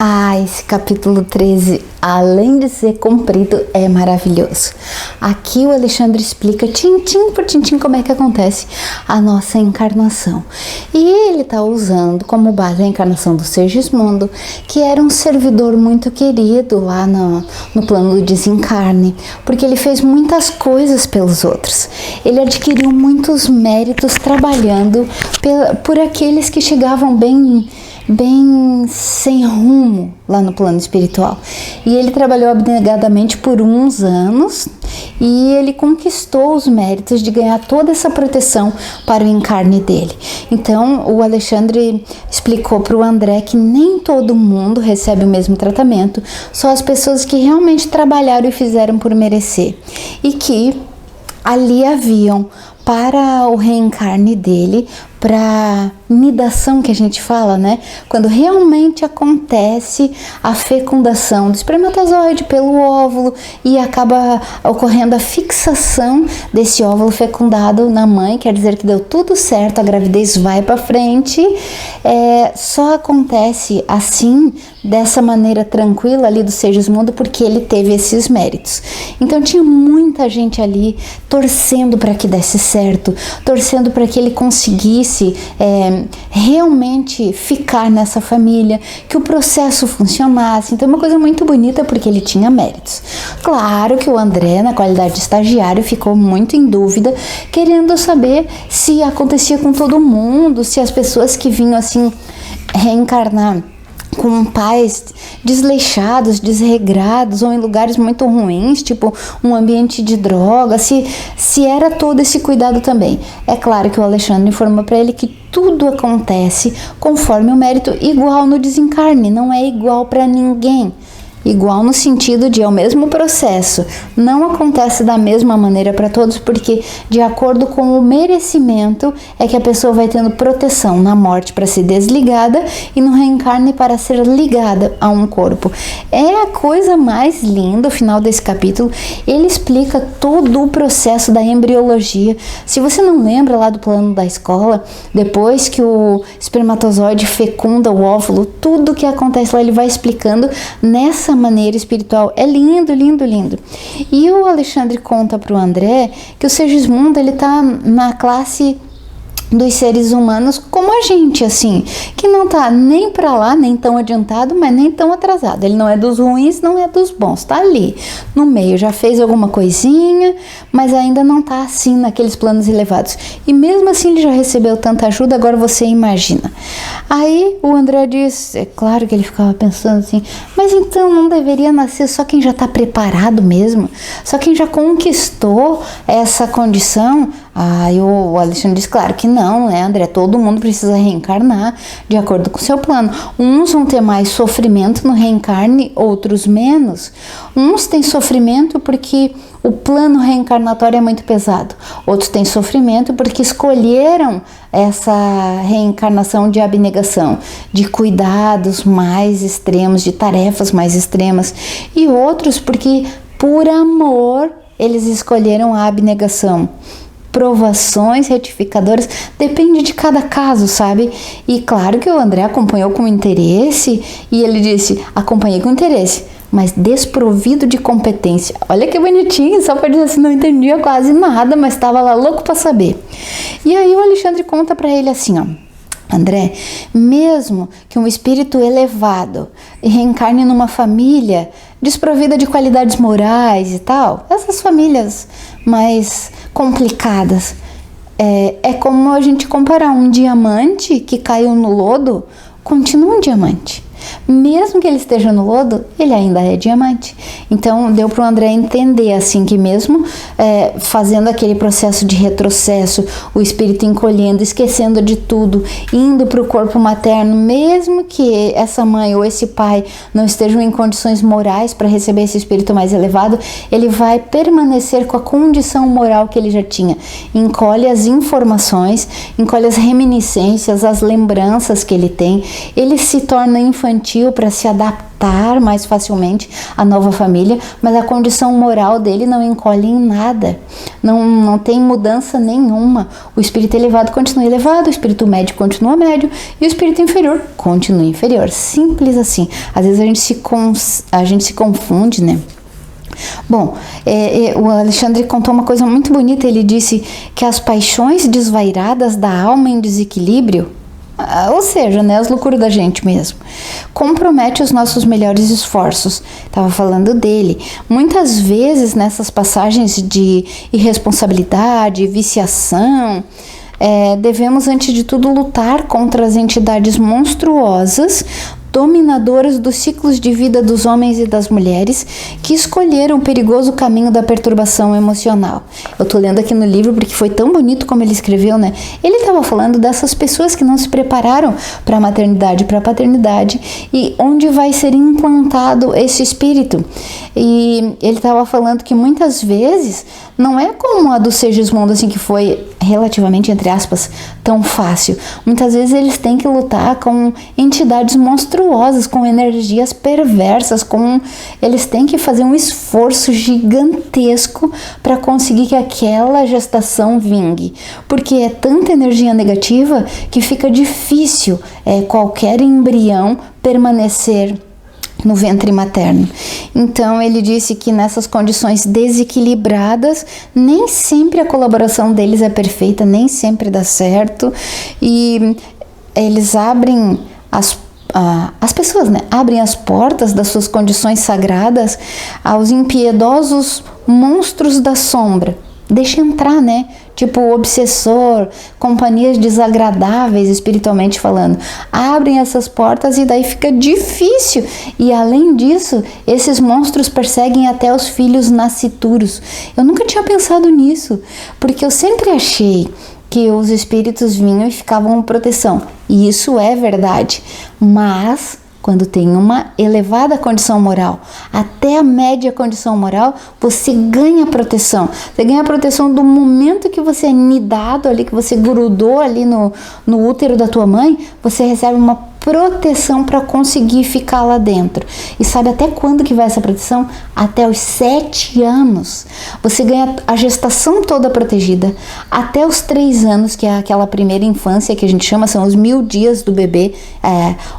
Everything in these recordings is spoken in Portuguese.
Esse capítulo 13, além de ser comprido, é maravilhoso. Aqui o Alexandre explica tintim por tintim como é que acontece a nossa encarnação. E ele está usando como base a encarnação do Sergismundo, que era um servidor muito querido lá no plano do desencarne, porque ele fez muitas coisas pelos outros. Ele adquiriu muitos méritos trabalhando por aqueles que chegavam bem sem rumo lá no plano espiritual. E ele trabalhou abnegadamente por uns anos e ele conquistou os méritos de ganhar toda essa proteção para o encarne dele. Então o Alexandre explicou para o André que nem todo mundo recebe o mesmo tratamento, só as pessoas que realmente trabalharam e fizeram por merecer, e que ali haviam para o reencarne dele, para nidação que a gente fala, né? Quando realmente acontece a fecundação do espermatozoide pelo óvulo e acaba ocorrendo a fixação desse óvulo fecundado na mãe, quer dizer que deu tudo certo, a gravidez vai para frente. Só acontece assim, dessa maneira tranquila ali do Sergismundo, porque ele teve esses méritos. Então tinha muita gente ali torcendo para que desse certo, torcendo para que ele conseguisse realmente ficar nessa família, que o processo funcionasse. Então é uma coisa muito bonita, porque ele tinha méritos. Claro que o André, na qualidade de estagiário, ficou muito em dúvida, querendo saber se acontecia com todo mundo, se as pessoas que vinham assim reencarnar com pais desleixados, desregrados ou em lugares muito ruins, tipo um ambiente de droga, se era todo esse cuidado também. É claro que o Alexandre informou para ele que tudo acontece conforme o mérito, igual no desencarne, não é igual para ninguém. Igual no sentido de é o mesmo processo, não acontece da mesma maneira para todos, porque de acordo com o merecimento é que a pessoa vai tendo proteção na morte para ser desligada e no reencarne para ser ligada a um corpo. É a coisa mais linda. O final desse capítulo, ele explica todo o processo da embriologia. Se você não lembra lá do plano da escola, depois que o espermatozoide fecunda o óvulo, tudo que acontece lá ele vai explicando nessa maneira espiritual. É lindo, lindo, lindo. E o Alexandre conta para o André que o Sergismundo, ele tá na classe dos seres humanos como a gente, assim, que não tá nem para lá, nem tão adiantado, mas nem tão atrasado. Ele não é dos ruins, não é dos bons, tá ali no meio, já fez alguma coisinha, mas ainda não tá assim naqueles planos elevados. E mesmo assim ele já recebeu tanta ajuda. Agora você imagina. Aí o André diz, é claro que ele ficava pensando assim, mas então não deveria nascer só quem já tá preparado mesmo? Só quem já conquistou essa condição? Aí o Alexandre diz, claro que não, né, André? Todo mundo precisa reencarnar de acordo com o seu plano. Uns vão ter mais sofrimento no reencarne, outros menos. Uns têm sofrimento porque o plano reencarnatório é muito pesado. Outros têm sofrimento porque escolheram essa reencarnação de abnegação, de cuidados mais extremos, de tarefas mais extremas. E outros porque, por amor, eles escolheram a abnegação. Provações retificadoras, depende de cada caso, sabe? E claro que o André acompanhou com interesse, e ele disse, acompanhei com interesse, mas desprovido de competência. Olha que bonitinho, só para dizer assim, não entendia quase nada, mas estava lá louco para saber. E aí o Alexandre conta para ele assim, ó, André, mesmo que um espírito elevado reencarne numa família desprovida de qualidades morais e tal, essas famílias mais complicadas, é como a gente comparar um diamante que caiu no lodo, continua um diamante. Mesmo que ele esteja no lodo, ele ainda é diamante. Então deu para o André entender assim que mesmo fazendo aquele processo de retrocesso, o espírito encolhendo, esquecendo de tudo, indo para o corpo materno, mesmo que essa mãe ou esse pai não estejam em condições morais para receber esse espírito mais elevado, ele vai permanecer com a condição moral que ele já tinha. Encolhe as informações, encolhe as reminiscências, as lembranças que ele tem, ele se torna infantil infantil para se adaptar mais facilmente à nova família, mas a condição moral dele não encolhe em nada, não tem mudança nenhuma. O espírito elevado continua elevado, o espírito médio continua médio e o espírito inferior continua inferior. Simples assim. Às vezes a gente se confunde, né? Bom, o Alexandre contou uma coisa muito bonita. Ele disse que as paixões desvairadas da alma em desequilíbrio, ou seja, né, as loucuras da gente mesmo, compromete os nossos melhores esforços. Estava falando dele. Muitas vezes nessas passagens de irresponsabilidade, viciação, devemos antes de tudo lutar contra as entidades monstruosas, dominadoras dos ciclos de vida dos homens e das mulheres que escolheram o perigoso caminho da perturbação emocional. Eu tô lendo aqui no livro porque foi tão bonito como ele escreveu, né? Ele estava falando dessas pessoas que não se prepararam para a maternidade, para a paternidade, e onde vai ser implantado esse espírito. E ele estava falando que muitas vezes não é como a do Segismundo, assim, que foi relativamente, entre aspas, tão fácil. Muitas vezes eles têm que lutar com entidades monstruosas, com energias perversas, eles têm que fazer um esforço gigantesco para conseguir que aquela gestação vingue, porque é tanta energia negativa que fica difícil qualquer embrião permanecer no ventre materno. Então ele disse que nessas condições desequilibradas, nem sempre a colaboração deles é perfeita, nem sempre dá certo, e eles abrem as pessoas, né, abrem as portas das suas condições sagradas aos impiedosos monstros da sombra. Deixa entrar, né? Tipo o obsessor, companhias desagradáveis espiritualmente falando. Abrem essas portas e daí fica difícil. E além disso, esses monstros perseguem até os filhos nascituros. Eu nunca tinha pensado nisso, porque eu sempre achei que os espíritos vinham e ficavam com proteção. E isso é verdade. Mas quando tem uma elevada condição moral, até a média condição moral, você ganha proteção. Você ganha proteção do momento que você é nidado ali, que você grudou ali no útero da tua mãe, você recebe uma proteção para conseguir ficar lá dentro. E sabe até quando que vai essa proteção? Até os 7 anos. Você ganha a gestação toda protegida. Até os 3 anos, que é aquela primeira infância que a gente chama, são os 1000 dias do bebê.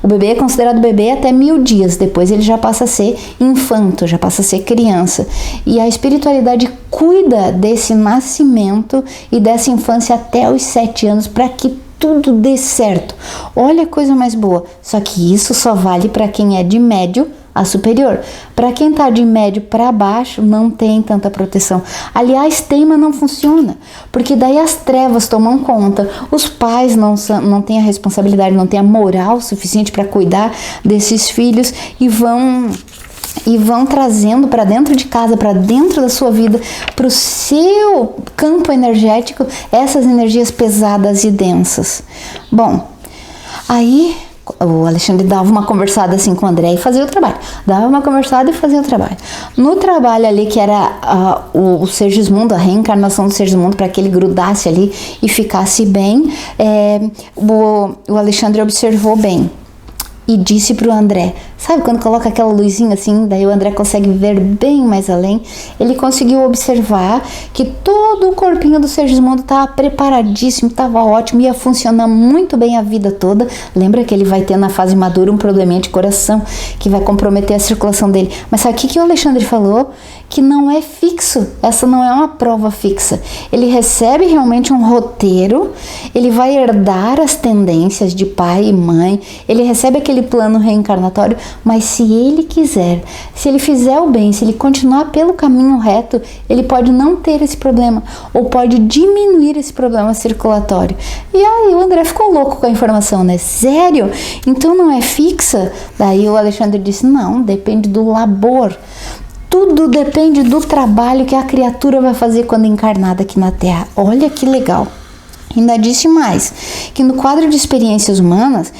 O bebê é considerado bebê até 1000 dias. Depois ele já passa a ser infanto, já passa a ser criança. E a espiritualidade cuida desse nascimento e dessa infância até os 7 anos para que tudo dê certo. Olha a coisa mais boa. Só que isso só vale para quem é de médio a superior. Para quem tá de médio para baixo, não tem tanta proteção. Aliás, tem, mas não funciona. Porque daí as trevas tomam conta. Os pais não têm a responsabilidade, não têm a moral suficiente para cuidar desses filhos e vão trazendo para dentro de casa, para dentro da sua vida, para o seu campo energético, essas energias pesadas e densas. Bom, aí o Alexandre dava uma conversada assim com o André e fazia o trabalho. Dava uma conversada e fazia o trabalho. No trabalho ali, que era o Segismundo, a reencarnação do Segismundo, para que ele grudasse ali e ficasse bem, o Alexandre observou bem. E disse para o André, sabe quando coloca aquela luzinha assim, daí o André consegue ver bem mais além? Ele conseguiu observar que todo o corpinho do Segismundo estava preparadíssimo, estava ótimo, ia funcionar muito bem a vida toda. Lembra que ele vai ter na fase madura um probleminha de coração que vai comprometer a circulação dele. Mas sabe o que o Alexandre falou? Que não é fixo, essa não é uma prova fixa. Ele recebe realmente um roteiro, ele vai herdar as tendências de pai e mãe, ele recebe aquele plano reencarnatório, mas se ele quiser, se ele fizer o bem, se ele continuar pelo caminho reto, ele pode não ter esse problema, ou pode diminuir esse problema circulatório. E aí o André ficou louco com a informação, né? Sério? Então não é fixa? Daí o Alexandre disse, não, depende do labor. Tudo depende do trabalho que a criatura vai fazer quando encarnada aqui na Terra. Olha que legal. Ainda disse mais, que no quadro de experiências humanas,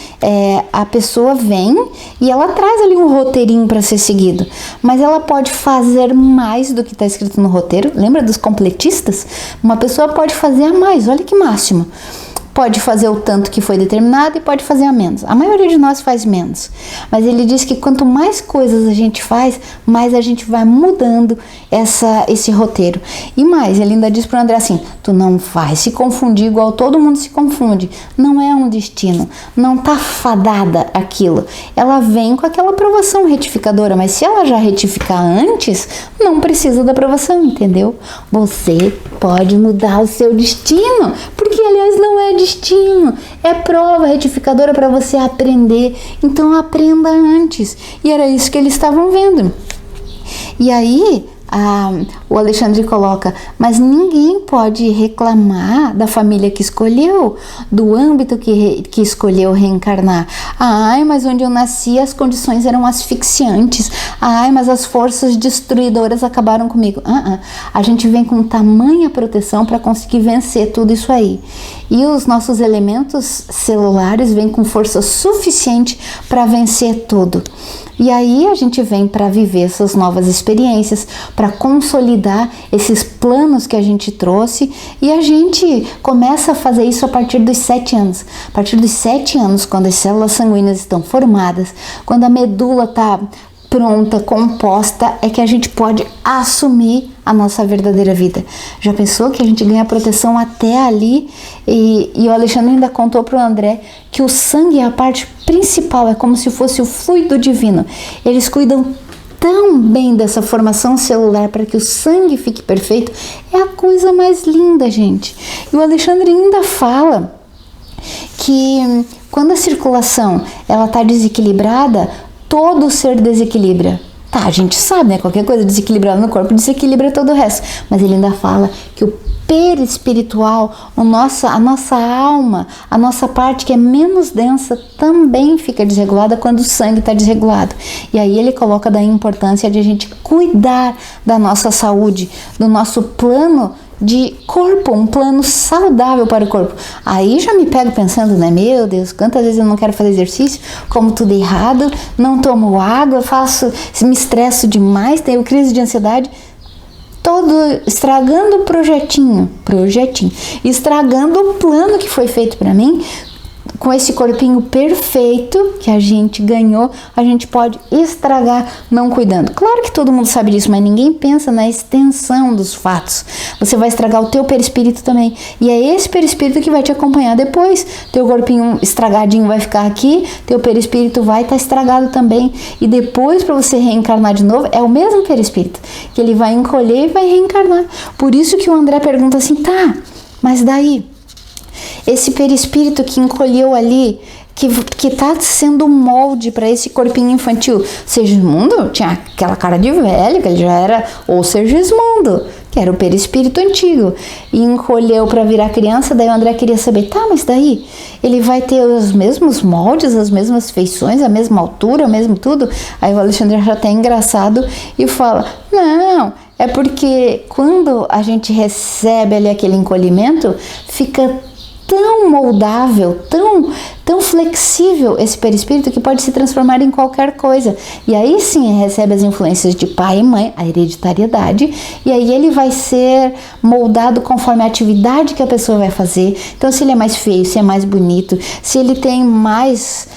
a pessoa vem e ela traz ali um roteirinho para ser seguido, mas ela pode fazer mais do que está escrito no roteiro. Lembra dos completistas? Uma pessoa pode fazer a mais, olha que máximo. pode fazer o tanto que foi determinado e pode fazer a menos. A maioria de nós faz menos. Mas ele diz que quanto mais coisas a gente faz, mais a gente vai mudando esse roteiro. E mais, ele ainda diz para o André assim, tu não vai se confundir igual todo mundo se confunde. Não é um destino. Não tá fadada aquilo. Ela vem com aquela aprovação retificadora, mas se ela já retificar antes, não precisa da aprovação, entendeu? Você pode mudar o seu destino, porque aliás não é destino, é prova retificadora para você aprender. Então aprenda antes. E era isso que eles estavam vendo. E aí o Alexandre coloca, mas ninguém pode reclamar da família que escolheu, do âmbito que escolheu reencarnar. Ai, mas onde eu nasci as condições eram asfixiantes. Ai, mas as forças destruidoras acabaram comigo. A gente vem com tamanha proteção para conseguir vencer tudo isso aí. E os nossos elementos celulares vêm com força suficiente para vencer tudo. E aí a gente vem para viver essas novas experiências, para consolidar esses planos que a gente trouxe, e a gente começa a fazer isso a partir dos 7 anos. A partir dos 7 anos, quando as células sanguíneas estão formadas, quando a medula está pronta, composta, é que a gente pode assumir a nossa verdadeira vida. Já pensou que a gente ganha proteção até ali? E o Alexandre ainda contou para o André que o sangue é a parte principal, é como se fosse o fluido divino. Eles cuidam tão bem dessa formação celular para que o sangue fique perfeito. É a coisa mais linda, gente. E o Alexandre ainda fala que quando a circulação ela está desequilibrada, todo ser desequilibra. Tá, a gente sabe, né? Qualquer coisa desequilibrada no corpo desequilibra todo o resto. Mas ele ainda fala que o perispiritual, a nossa alma, a nossa parte que é menos densa também fica desregulada quando o sangue está desregulado. E aí ele coloca da importância de a gente cuidar da nossa saúde, do nosso plano de corpo, um plano saudável para o corpo. Aí já me pego pensando, né? Meu Deus, quantas vezes eu não quero fazer exercício, como tudo errado, não tomo água, me estresso demais, tenho crise de ansiedade, todo estragando o projetinho, estragando o plano que foi feito para mim. Com esse corpinho perfeito que a gente ganhou, a gente pode estragar não cuidando. Claro que todo mundo sabe disso, mas ninguém pensa na extensão dos fatos. Você vai estragar o teu perispírito também. E é esse perispírito que vai te acompanhar depois. Teu corpinho estragadinho vai ficar aqui, teu perispírito vai estar estragado também. E depois, para você reencarnar de novo, é o mesmo perispírito, que ele vai encolher e vai reencarnar. Por isso que o André pergunta assim, tá, mas daí? Esse perispírito que encolheu ali, que está sendo um molde para esse corpinho infantil. Segismundo tinha aquela cara de velho, que ele já era o Segismundo, que era o perispírito antigo, e encolheu para virar criança. Daí o André queria saber, tá, mas daí ele vai ter os mesmos moldes, as mesmas feições, a mesma altura, o mesmo tudo? Aí o Alexandre já tá engraçado e fala, não, é porque quando a gente recebe ali aquele encolhimento, fica tão moldável, tão flexível esse perispírito que pode se transformar em qualquer coisa. E aí sim recebe as influências de pai e mãe, a hereditariedade, e aí ele vai ser moldado conforme a atividade que a pessoa vai fazer. Então se ele é mais feio, se é mais bonito, se ele tem mais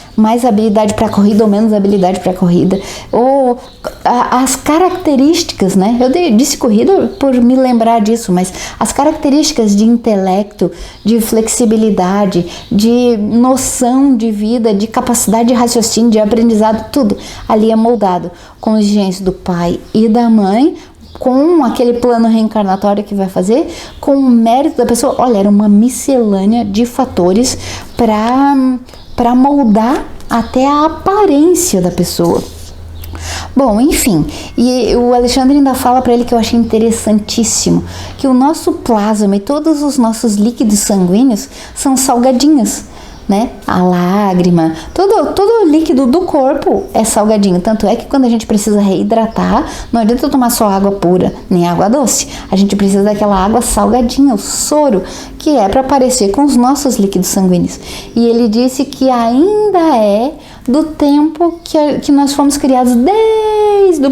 habilidade para corrida ou menos habilidade para corrida, ou as características, né? Eu disse corrida por me lembrar disso, mas as características de intelecto, de flexibilidade, de noção de vida, de capacidade de raciocínio, de aprendizado, tudo ali é moldado com os genes do pai e da mãe, com aquele plano reencarnatório que vai fazer, com o mérito da pessoa. Olha, era uma miscelânea de fatores para moldar até a aparência da pessoa. Bom, enfim, e o Alexandre ainda fala para ele que eu achei interessantíssimo, que o nosso plasma e todos os nossos líquidos sanguíneos são salgadinhos, né? A lágrima, todo o líquido do corpo é salgadinho. Tanto é que quando a gente precisa reidratar, não adianta tomar só água pura, nem água doce. A gente precisa daquela água salgadinha, o soro, que é para parecer com os líquidos sanguíneos. E ele disse que ainda é do tempo que nós fomos criados, desde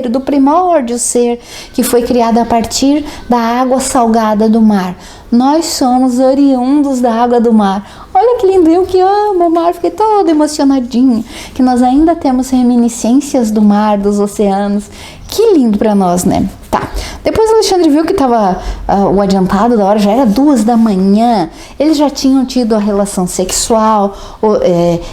do primórdio ser, que foi criado a partir da água salgada do mar. nós somos oriundos da água do mar. Olha que lindo, eu que amo o mar, fiquei toda emocionadinha, que nós ainda temos reminiscências do mar, dos oceanos. Que lindo para nós, né? Tá, depois o Alexandre viu que estava o adiantado da hora, já era 2 da manhã, eles já tinham tido a relação sexual,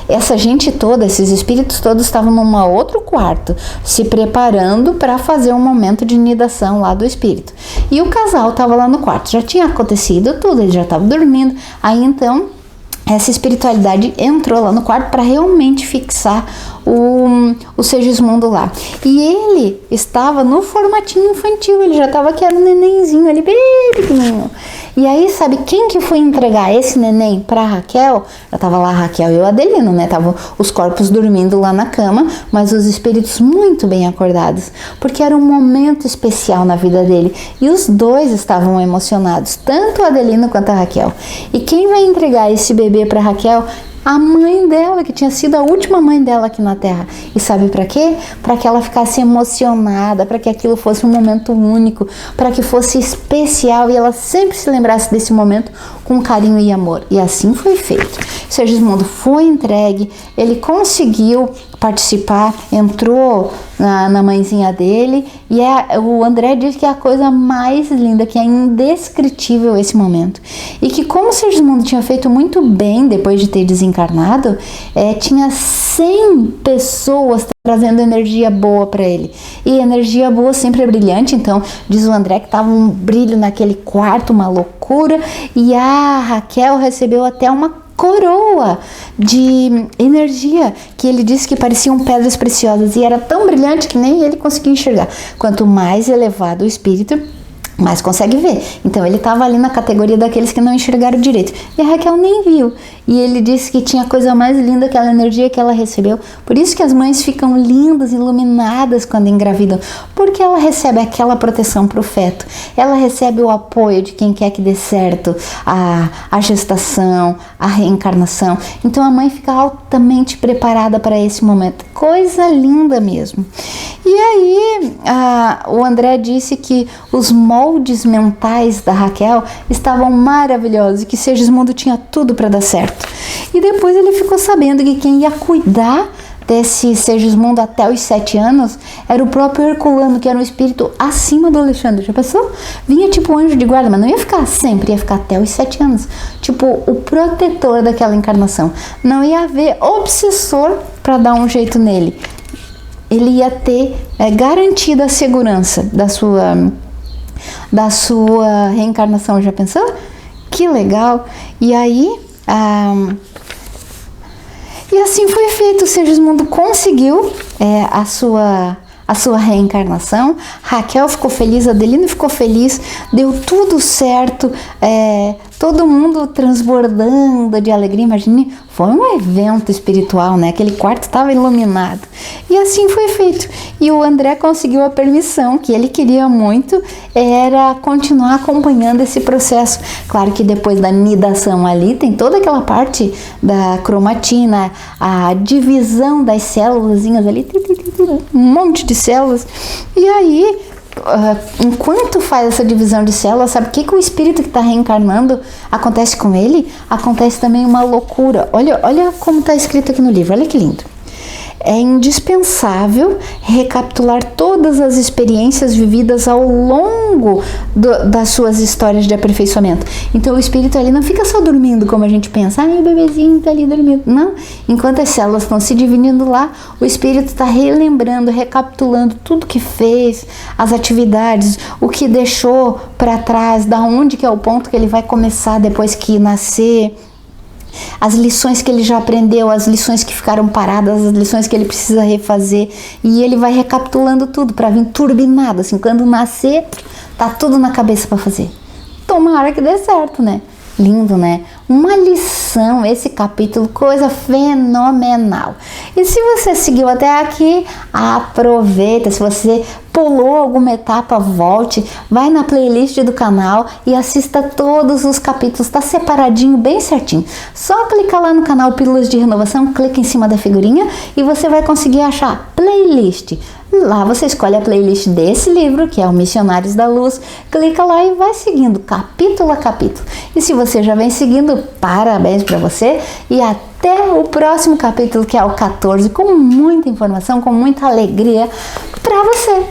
essa gente toda, esses espíritos todos estavam num outro quarto, se preparando para fazer um momento de nidação lá do espírito. E o casal estava lá no quarto, já tinha acontecido tudo, ele já estava dormindo, aí então essa espiritualidade entrou lá no quarto para realmente fixar o Segismundo lá. E ele estava no formatinho infantil, ele já estava que era um nenenzinho ali, bem pequenininho. E aí, sabe quem que foi entregar esse neném para Raquel? Já estava lá a Raquel e o Adelino, né? Estavam os corpos dormindo lá na cama, mas os espíritos muito bem acordados, porque era um momento especial na vida dele. E os dois estavam emocionados, tanto o Adelino quanto a Raquel. E quem vai entregar esse bebê para Raquel? A mãe dela, que tinha sido a última mãe dela aqui na Terra. E sabe para quê? Para que ela ficasse emocionada, para que aquilo fosse um momento único, para que fosse especial e ela sempre se lembrasse desse momento com carinho e amor. E assim foi feito. Segismundo foi entregue, ele conseguiu participar, entrou na mãezinha dele e o André diz que é a coisa mais linda, que é indescritível esse momento. E que como Segismundo tinha feito muito bem depois de ter desencarnado, tinha 100 pessoas trazendo energia boa para ele. E energia boa sempre é brilhante, então diz o André que estava um brilho naquele quarto, uma loucura, e a Raquel recebeu até uma coroa de energia, que ele disse que pareciam pedras preciosas e era tão brilhante que nem ele conseguia enxergar. Quanto mais elevado o espírito, mais consegue ver. Então ele estava ali na categoria daqueles que não enxergaram direito. E a Raquel nem viu. E ele disse que tinha coisa mais linda, aquela energia que ela recebeu. Por isso que as mães ficam lindas, iluminadas quando engravidam. Porque ela recebe aquela proteção pro feto. Ela recebe o apoio de quem quer que dê certo a gestação, a reencarnação. Então a mãe fica altamente preparada para esse momento. Coisa linda mesmo. E aí o André disse que os moldes mentais da Raquel estavam maravilhosos e que Segismundo tinha tudo para dar certo. E depois ele ficou sabendo que quem ia cuidar desse Segismundo até os 7 anos era o próprio Herculano, que era um espírito acima do Alexandre. Já pensou? Vinha tipo anjo de guarda, mas não ia ficar sempre, ia ficar até os 7 anos. Tipo o protetor daquela encarnação. Não ia haver obsessor para dar um jeito nele. Ele ia ter garantida a segurança da sua reencarnação. Já pensou? Que legal! E aí, e assim foi feito. O Segismundo conseguiu a sua reencarnação. Raquel ficou feliz, Adelino ficou feliz, deu tudo certo, todo mundo transbordando de alegria. Imagine, foi um evento espiritual, né? Aquele quarto estava iluminado. E assim foi feito. E o André conseguiu a permissão, que ele queria muito, era continuar acompanhando esse processo. Claro que depois da nidação ali, tem toda aquela parte da cromatina, a divisão das células ali, um monte de células. E aí, enquanto faz essa divisão de células, sabe o que o espírito que está reencarnando acontece com ele? Acontece também uma loucura. Olha como está escrito aqui no livro, olha que lindo. É indispensável recapitular todas as experiências vividas ao longo das suas histórias de aperfeiçoamento. Então o espírito ali não fica só dormindo como a gente pensa, o bebezinho está ali dormindo. Não, enquanto as células estão se dividindo lá, o espírito está relembrando, recapitulando tudo que fez, as atividades, o que deixou para trás, da onde que é o ponto que ele vai começar depois que nascer, as lições que ele já aprendeu, as lições que ficaram paradas, as lições que ele precisa refazer, e ele vai recapitulando tudo para vir turbinado, assim, quando nascer, tá tudo na cabeça para fazer. Tomara que dê certo, né? Lindo, né? Uma lição, esse capítulo, coisa fenomenal. E se você seguiu até aqui, aproveita. Se você Pulou alguma etapa, volte, vai na playlist do canal e assista todos os capítulos, tá separadinho, bem certinho. Só clicar lá no canal Pílulas de Renovação, clica em cima da figurinha e você vai conseguir achar playlist. Lá você escolhe a playlist desse livro, que é o Missionários da Luz, clica lá e vai seguindo capítulo a capítulo. E se você já vem seguindo, parabéns para você e até o próximo capítulo, que é o 14, com muita informação, com muita alegria para você.